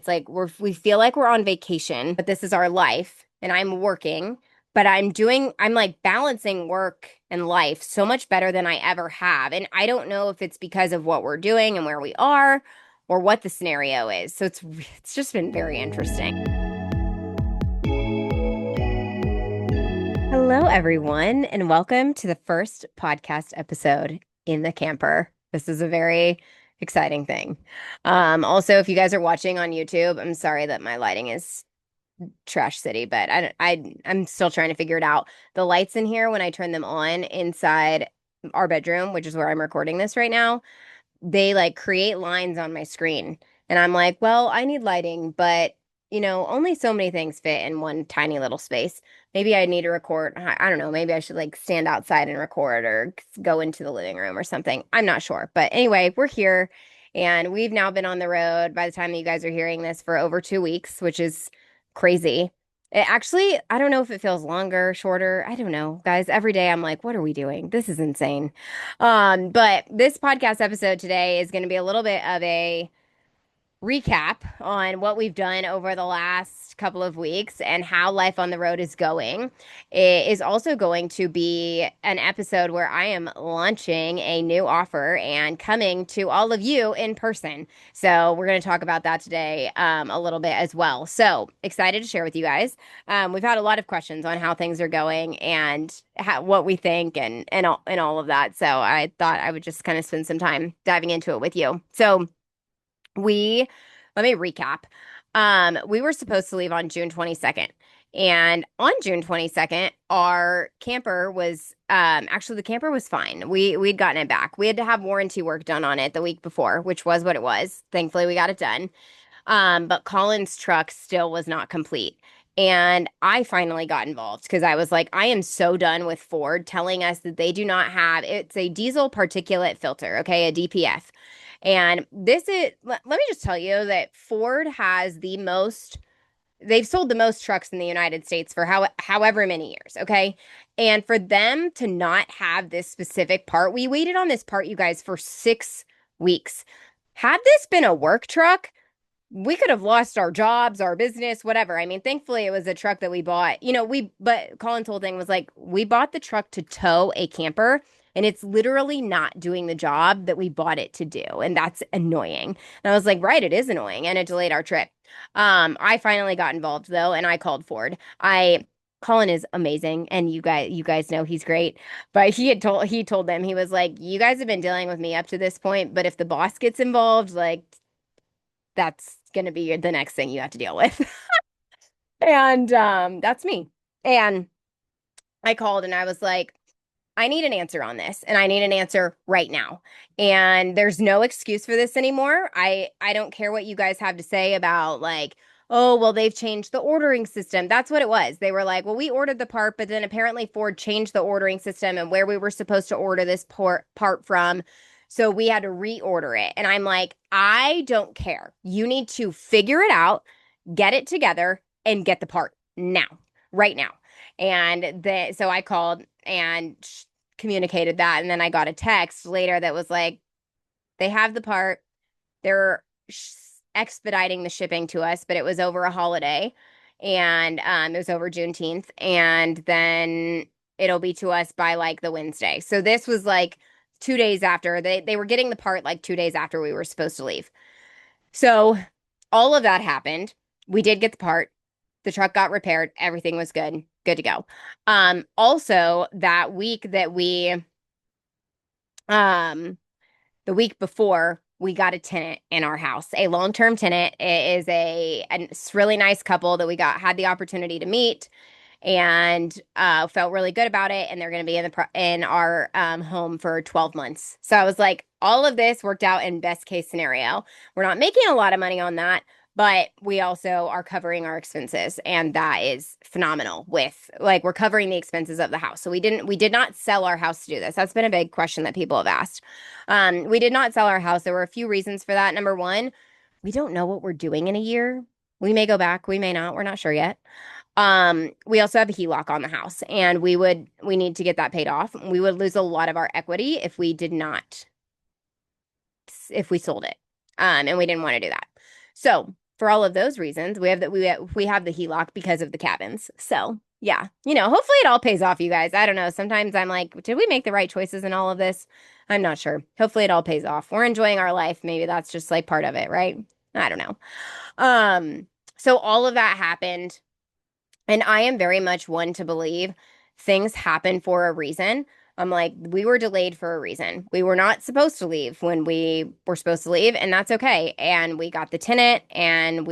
It's like we feel like we're on vacation, but this is our life and I'm working, but I'm like balancing work and life so much better than I ever have. And I don't know if it's because of what we're doing and where we are or what the scenario is. So it's just been very interesting. Hello, everyone, and welcome to the first podcast episode in the camper. This is a very exciting thing. Also, if you guys are watching on YouTube, I'm sorry that my lighting is trash city, but I'm still trying to figure it out. The lights in here, when I turn them on inside our bedroom, which is where I'm recording this right now, they like create lines on my screen. And I'm like, well, I need lighting, but only so many things fit in one tiny little space. Maybe I need to record. I don't know. Maybe I should like stand outside and record or go into the living room or something. I'm not sure. But anyway, we're here and we've now been on the road by the time that you guys are hearing this for over 2 weeks, which is crazy. It actually, I don't know if it feels longer, shorter. I don't know, guys. Every day I'm like, what are we doing? This is insane. But this podcast episode today is going to be a little bit of a recap on what we've done over the last couple of weeks and how life on the road is going. It is also going to be an episode where I am launching a new offer and coming to all of you in person. So we're going to talk about that today a little bit as well. So excited to share with you guys. We've had a lot of questions on how things are going and what we think and all of that. So I thought I would just kind of spend some time diving into it with you. So we, let me recap. We were supposed to leave on June 22nd. And on June 22nd, our camper was actually the camper was fine. We'd gotten it back. We had to have warranty work done on it the week before, which was what it was. Thankfully, we got it done. But Colin's truck still was not complete. And I finally got involved because I was like, I am so done with Ford telling us that they do not have, it's a diesel particulate filter, okay, a DPF. And let me just tell you that Ford has they've sold the most trucks in the United States for however many years, okay? And for them to not have this specific part, we waited on this part, you guys, for 6 weeks. Had this been a work truck, we could have lost our jobs, our business, whatever. I mean, thankfully it was a truck that we bought. But Colin's whole thing was like, we bought the truck to tow a camper and it's literally not doing the job that we bought it to do. And that's annoying. And I was like, right, it is annoying. And it delayed our trip. I finally got involved though, and I called Ford. Colin is amazing, and you guys know he's great. But he told them, he was like, you guys have been dealing with me up to this point, but if the boss gets involved, like that's gonna be the next thing you have to deal with. And that's me. And I called and I was like, I need an answer on this and I need an answer right now. And there's no excuse for this anymore. I don't care what you guys have to say about like, oh, well, they've changed the ordering system. That's what it was. They were like, well, we ordered the part, but then apparently Ford changed the ordering system and where we were supposed to order this part from. So we had to reorder it. And I'm like, I don't care. You need to figure it out, get it together, and get the part now, right now. So I called and communicated that. And then I got a text later that was like, they have the part. They're expediting the shipping to us, but it was over a holiday and it was over Juneteenth. And then it'll be to us by like the Wednesday. So this was like 2 days after they were getting the part like 2 days after we were supposed to leave. So all of that happened. We did get the part. The truck got repaired. Everything was good to go. Also that week that the week before we got a tenant in our house, a long-term tenant. It is a really nice couple that had the opportunity to meet and felt really good about it. And they're going to be in our home for 12 months. So I was like, all of this worked out in best case scenario. We're not making a lot of money on that, but we also are covering our expenses, and that is phenomenal. With like we're covering the expenses of the house. So we did not sell our house to do this. That's been a big question that people have asked. We did not sell our house. There were a few reasons for that. Number one, we don't know what we're doing in a year. We may go back, we may not. We're not sure yet. We also have a HELOC on the house, and we need to get that paid off. We would lose a lot of our equity if we sold it. And we didn't want to do that. So for all of those reasons, we have the HELOC because of the cabins. So yeah, hopefully it all pays off, you guys. I don't know. Sometimes I'm like, did we make the right choices in all of this? I'm not sure. Hopefully it all pays off. We're enjoying our life. Maybe that's just like part of it, right? I don't know. Um, so all of that happened. And I am very much one to believe things happen for a reason. I'm like, we were delayed for a reason. We were not supposed to leave when we were supposed to leave, and that's okay. And we got the tenant, and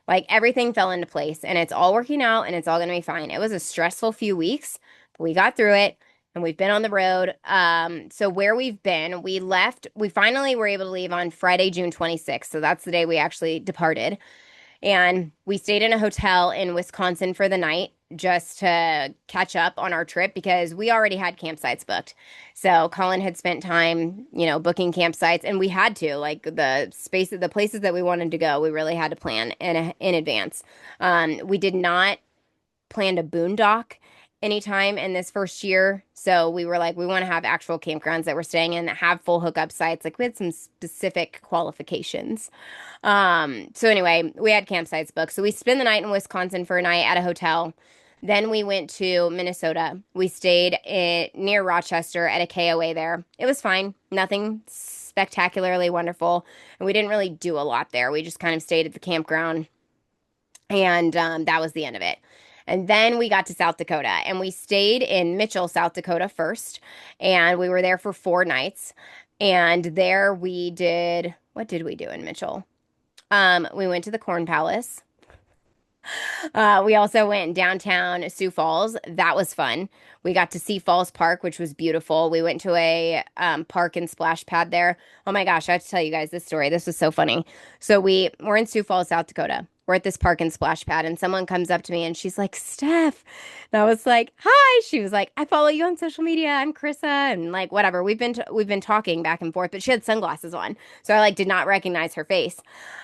everything fell into place, and it's all working out, and it's all going to be fine. It was a stressful few weeks, but we got through it, and we've been on the road. So where we've been, we finally were able to leave on Friday, June 26th. So that's the day we actually departed. And we stayed in a hotel in Wisconsin for the night just to catch up on our trip because we already had campsites booked. So Colin had spent time, booking campsites, and we had to, like, the places that we wanted to go, we really had to plan in advance. We did not plan to boondock anytime in this first year. So we were like, we want to have actual campgrounds that we're staying in that have full hookup sites. Like, we had some specific qualifications. So anyway, we had campsites booked. So we spent the night in Wisconsin for a night at a hotel. Then we went to Minnesota. We stayed near Rochester at a KOA there. It was fine. Nothing spectacularly wonderful. And we didn't really do a lot there. We just kind of stayed at the campground. And that was the end of it. And then we got to South Dakota and we stayed in Mitchell, South Dakota first. And we were there for 4 nights. And there what did we do in Mitchell? We went to the Corn Palace. We also went downtown Sioux Falls. That was fun. We got to see Falls Park, which was beautiful. We went to a park and splash pad there. Oh my gosh, I have to tell you guys this story. This was so funny. So we're in Sioux Falls, South Dakota. We're at this park and splash pad, and someone comes up to me and she's like, Steph. And I was like, hi. She was like, I follow you on social media. I'm Krissa, and like whatever. We've been talking back and forth, but she had sunglasses on, so I like did not recognize her face.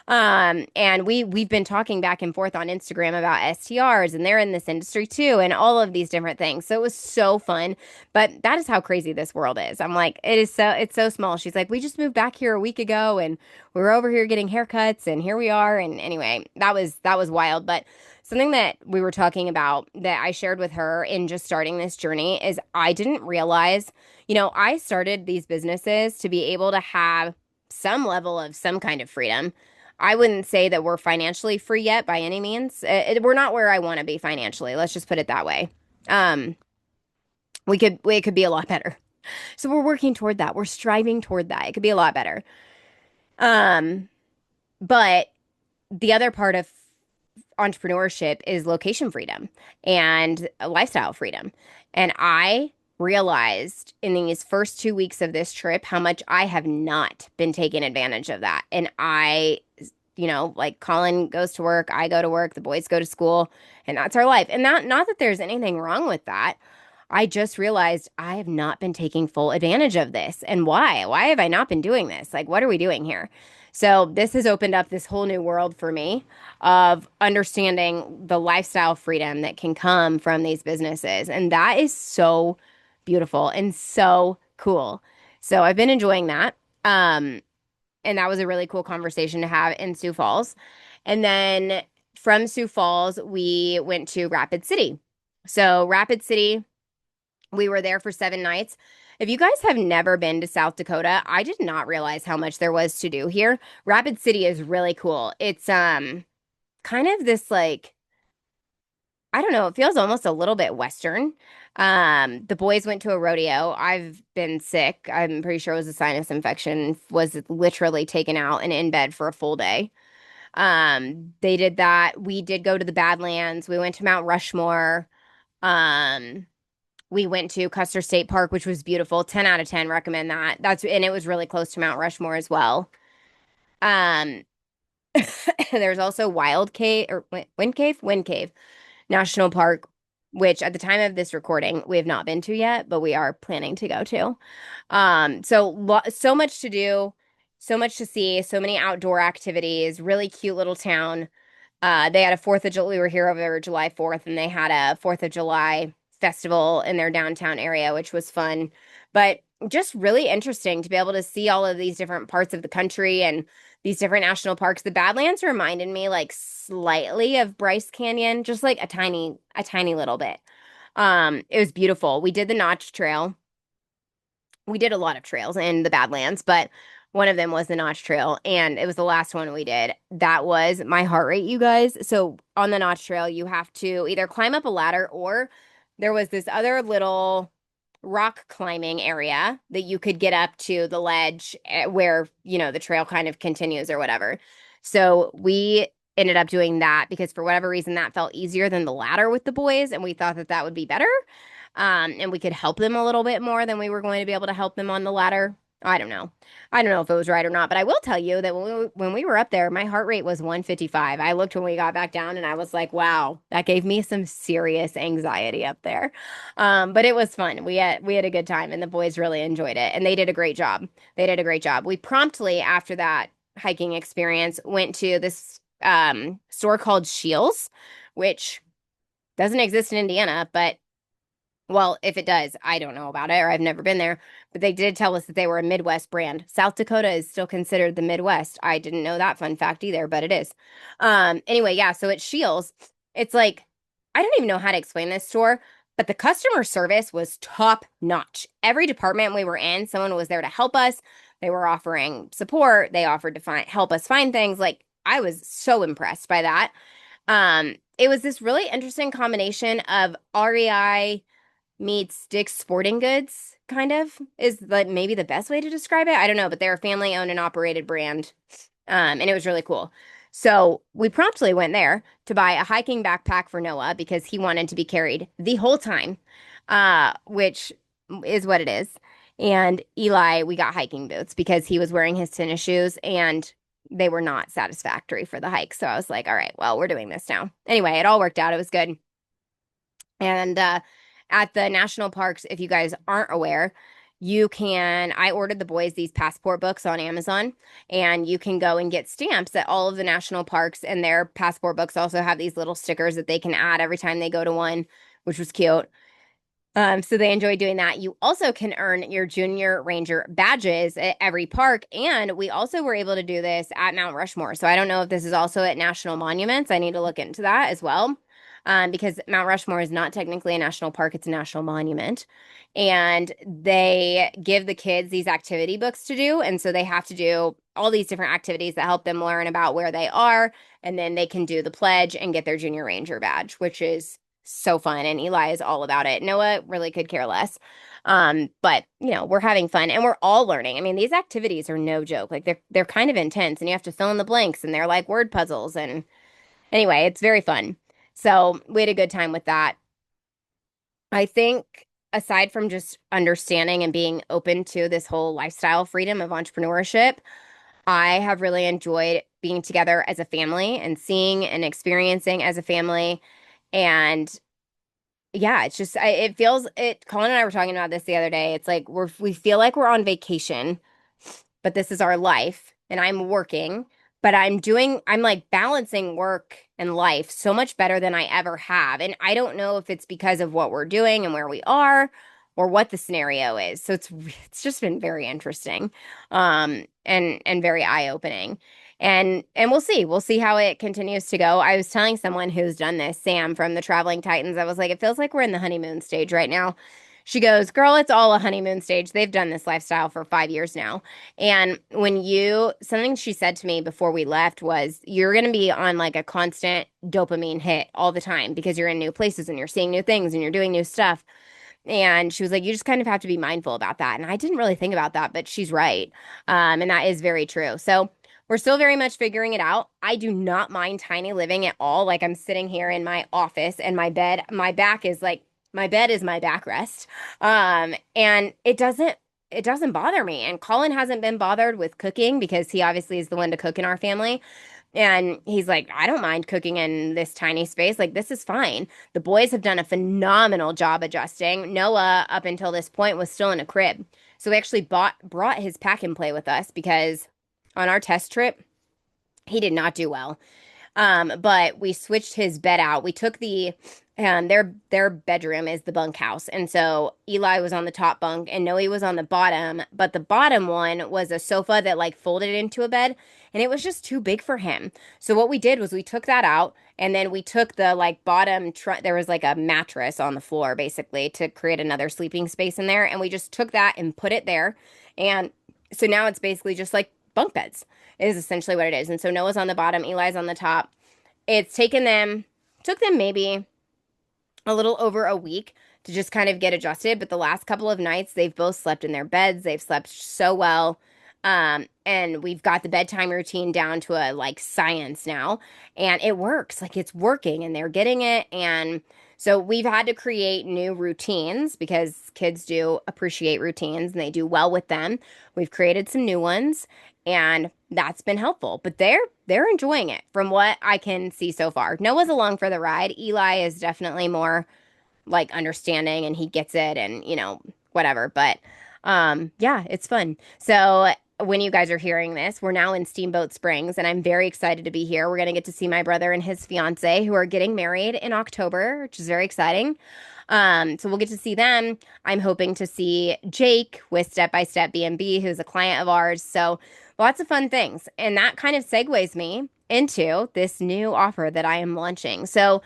And we've been talking back and forth on Instagram about STRs, and they're in this industry too, and all of these different things. So it was so fun. But that is how crazy this world is. I'm like, it's so small. She's like, we just moved back here a week ago, and we were over here getting haircuts, and here we are. And anyway, that was wild. But something that we were talking about that I shared with her in just starting this journey is I didn't realize, I started these businesses to be able to have some level of some kind of freedom. I wouldn't say that we're financially free yet by any means. We're not where I want to be financially. Let's just put it that way. Um, it could be a lot better. So we're working toward that. We're striving toward that. It could be a lot better. Um, but the other part of entrepreneurship is location freedom and lifestyle freedom. And I realized in these first 2 weeks of this trip how much I have not been taking advantage of that. And like Colin goes to work, I go to work, the boys go to school, and that's our life. And not that there's anything wrong with that. I just realized I have not been taking full advantage of this. And why? Why have I not been doing this? Like, what are we doing here? So, this has opened up this whole new world for me of understanding the lifestyle freedom that can come from these businesses. And that is so beautiful and so cool. So, I've been enjoying that. And that was a really cool conversation to have in Sioux Falls. And then from Sioux Falls, we went to Rapid City. So, Rapid City, we were there for 7 nights. If you guys have never been to South Dakota, I did not realize how much there was to do here. Rapid City is really cool. It's kind of this like, I don't know, it feels almost a little bit Western. The boys went to a rodeo. I've been sick. I'm pretty sure it was a sinus infection, was literally taken out and in bed for a full day. They did that. We did go to the Badlands. We went to Mount Rushmore. Um, we went to Custer State Park, which was beautiful. 10 out of 10, recommend that. And it was really close to Mount Rushmore as well. Um, there's also Wind Cave National Park, which at the time of this recording, we have not been to yet, but we are planning to go to. So much to do, so much to see, so many outdoor activities, really cute little town. They had a 4th of July. We were here over July 4th, and they had a 4th of July festival in their downtown area, which was fun. But just really interesting to be able to see all of these different parts of the country and these different national parks. The Badlands reminded me like slightly of Bryce Canyon, just like a tiny little bit. It was beautiful. We did the Notch Trail. We did a lot of trails in the Badlands, but one of them was the Notch Trail, and it was the last one we did. That was my heart rate, you guys. So on the Notch Trail, you have to either climb up a ladder or there was this other little rock climbing area that you could get up to the ledge where, the trail kind of continues or whatever. So we ended up doing that because for whatever reason that felt easier than the ladder with the boys, and we thought that that would be better. And we could help them a little bit more than we were going to be able to help them on the ladder. I don't know. I don't know if it was right or not, but I will tell you that when we were up there, my heart rate was 155. I looked when we got back down and I was like, wow, that gave me some serious anxiety up there. But it was fun. We had a good time and the boys really enjoyed it and they did a great job. They did a great job. We promptly after that hiking experience went to this store called Shields, which doesn't exist in Indiana, but well, if it does, I don't know about it or I've never been there, but they did tell us that they were a Midwest brand. South Dakota is still considered the Midwest. I didn't know that fun fact either, but it is. Anyway, yeah, so at Shields, it's like I don't even know how to explain this store, but the customer service was top notch. Every department we were in, someone was there to help us. They were offering support. They offered to help us find things. Like I was so impressed by that. It was this really interesting combination of REI meets Dick's Sporting Goods, kind of, is like maybe the best way to describe it. I don't know, but they're a family owned and operated brand. And it was really cool. So we promptly went there to buy a hiking backpack for Noah because he wanted to be carried the whole time, which is what it is. And Eli, we got hiking boots because he was wearing his tennis shoes and they were not satisfactory for the hike. So I was like, all right, well, we're doing this now. Anyway, it all worked out. It was good. And at the national parks, if you guys aren't aware, I ordered the boys these passport books on Amazon, and you can go and get stamps at all of the national parks. And their passport books also have these little stickers that they can add every time they go to one, which was cute. So they enjoy doing that. You also can earn your junior ranger badges at every park. And we also were able to do this at Mount Rushmore. So I don't know if this is also at national monuments. I need to look into that as well. Because Mount Rushmore is not technically a national park, it's a national monument. And they give the kids these activity books to do. And so they have to do all these different activities that help them learn about where they are. And then they can do the pledge and get their junior ranger badge, which is so fun. And Eli is all about it. Noah really could care less. But we're having fun and we're all learning. I mean, these activities are no joke. Like they're kind of intense and you have to fill in the blanks and they're like word puzzles. And anyway, it's very fun. So we had a good time with that. I think aside from just understanding and being open to this whole lifestyle freedom of entrepreneurship, I have really enjoyed being together as a family and seeing and experiencing as a family. And yeah, it's just it feels it. Colin and I were talking about this the other day. It's like we feel like we're on vacation, but this is our life and I'm working, but I'm like balancing work and life so much better than I ever have. And I don't know if it's because of what we're doing and where we are or what the scenario is. So it's just been very interesting. And very eye-opening. And we'll see. We'll see how it continues to go. I was telling someone who's done this, Sam from the Traveling Titans, I was like, it feels like we're in the honeymoon stage right now. She goes, girl, it's all a honeymoon stage. They've done this lifestyle for 5 years now. And something she said to me before we left was, you're going to be on like a constant dopamine hit all the time because you're in new places and you're seeing new things and you're doing new stuff. And she was like, you just kind of have to be mindful about that. And I didn't really think about that, but she's right. And that is very true. So we're still very much figuring it out. I do not mind tiny living at all. Like I'm sitting here in my office and my back is like, my bed is my backrest. And it doesn't bother me. And Colin hasn't been bothered with cooking because he obviously is the one to cook in our family. And he's like, I don't mind cooking in this tiny space. Like, this is fine. The boys have done a phenomenal job adjusting. Noah, up until this point, was still in a crib. So we actually brought his pack and play with us because on our test trip, he did not do well. But we switched his bed out. We took the and their bedroom is the bunkhouse. And so Eli was on the top bunk and Noe was on the bottom, but the bottom one was a sofa that like folded into a bed and it was just too big for him. So what we did was we took that out and then we took the like there was like a mattress on the floor basically to create another sleeping space in there and we just took that and put it there. And so now it's basically just like bunk beds is essentially what it is. And so Noah's on the bottom, Eli's on the top. It's took them maybe a little over a week to just kind of get adjusted. But the last couple of nights, they've both slept in their beds. They've slept so well. And we've got the bedtime routine down to a like science now, and it works. Like it's working, and they're getting it. And so we've had to create new routines because kids do appreciate routines and they do well with them. We've created some new ones, and that's been helpful. But they're enjoying it from what I can see so far. Noah's along for the ride. Eli is definitely more like understanding and he gets it and whatever. But yeah, it's fun. So when you guys are hearing this, we're now in Steamboat Springs and I'm very excited to be here. We're going to get to see my brother and his fiance who are getting married in October, which is very exciting. So we'll get to see them. I'm hoping to see Jake with Step by Step B&B, who's a client of ours. So lots of fun things. And that kind of segues me into this new offer that I am launching. So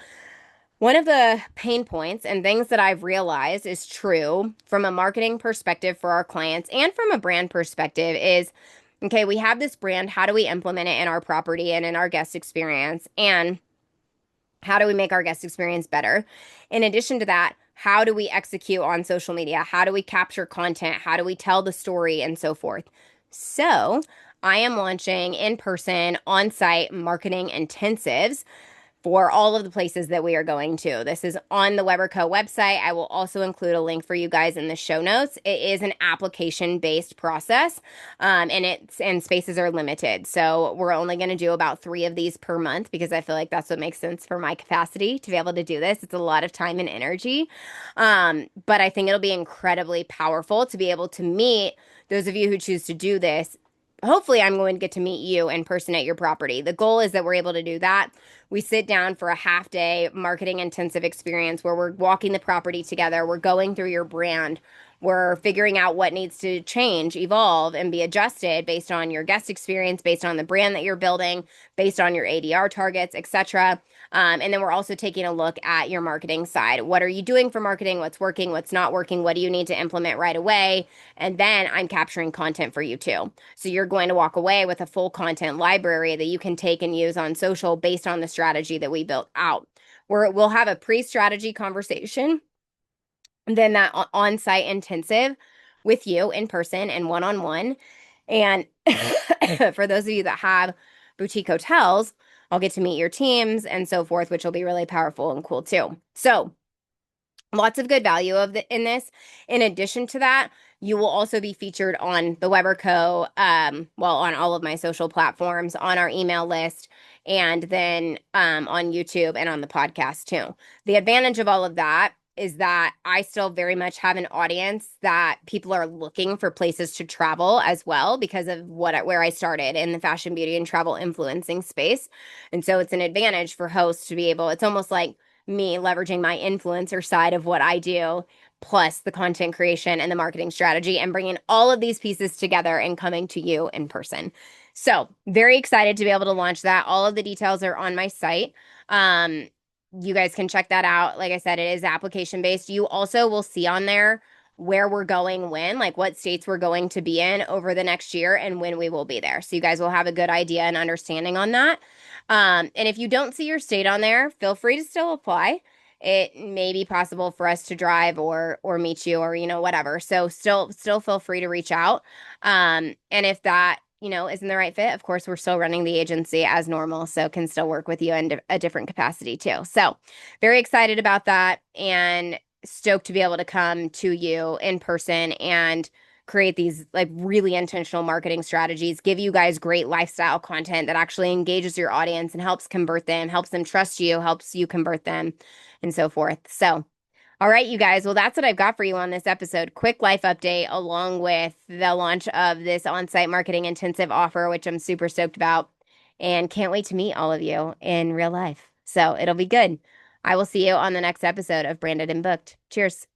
one of the pain points and things that I've realized is true from a marketing perspective for our clients and from a brand perspective is, okay, we have this brand. How do we implement it in our property and in our guest experience? And how do we make our guest experience better? In addition to that, how do we execute on social media? How do we capture content? How do we tell the story and so forth? So I am launching in-person, on-site marketing intensives for all of the places that we are going to. This is on the Weber Co website. I will also include a link for you guys in the show notes. It is an application-based process, and spaces are limited. So we're only going to do about 3 of these per month because I feel like that's what makes sense for my capacity to be able to do this. It's a lot of time and energy, but I think it'll be incredibly powerful to be able to meet those of you who choose to do this. Hopefully, I'm going to get to meet you in person at your property. The goal is that we're able to do that. We sit down for a half day marketing intensive experience where we're walking the property together. We're going through your brand. We're figuring out what needs to change, evolve, and be adjusted based on your guest experience, based on the brand that you're building, based on your ADR targets, etc. And then we're also taking a look at your marketing side. What are you doing for marketing? What's working? What's not working? What do you need to implement right away? And then I'm capturing content for you too. So you're going to walk away with a full content library that you can take and use on social based on the strategy that we built out. We'll have a pre-strategy conversation, and then that on-site intensive with you in person and one-on-one. And for those of you that have boutique hotels, I'll get to meet your teams and so forth, which will be really powerful and cool too. So lots of good value in this. In addition to that, you will also be featured on the Weber Co. On all of my social platforms, on our email list, and then on YouTube and on the podcast too. The advantage of all of that is that I still very much have an audience that people are looking for places to travel as well because of where I started in the fashion, beauty, and travel influencing space. And so it's an advantage for hosts to be able, it's almost like me leveraging my influencer side of what I do, plus the content creation and the marketing strategy, and bringing all of these pieces together and coming to you in person. So very excited to be able to launch that. All of the details are on my site. You guys can check that out. Like I said, it is application based. You also will see on there where we're going when, like what states we're going to be in over the next year and when we will be there. So you guys will have a good idea and understanding on that. And if you don't see your state on there, feel free to still apply. It may be possible for us to drive or meet you or whatever. So still feel free to reach out. And if that isn't the right fit, of course, we're still running the agency as normal, so can still work with you in a different capacity too. So very excited about that and stoked to be able to come to you in person and create these like really intentional marketing strategies, give you guys great lifestyle content that actually engages your audience and helps convert them, helps them trust you, helps you convert them, and so forth. So all right, you guys. Well, that's what I've got for you on this episode. Quick life update along with the launch of this on-site marketing intensive offer, which I'm super stoked about and can't wait to meet all of you in real life. So it'll be good. I will see you on the next episode of Branded and Booked. Cheers.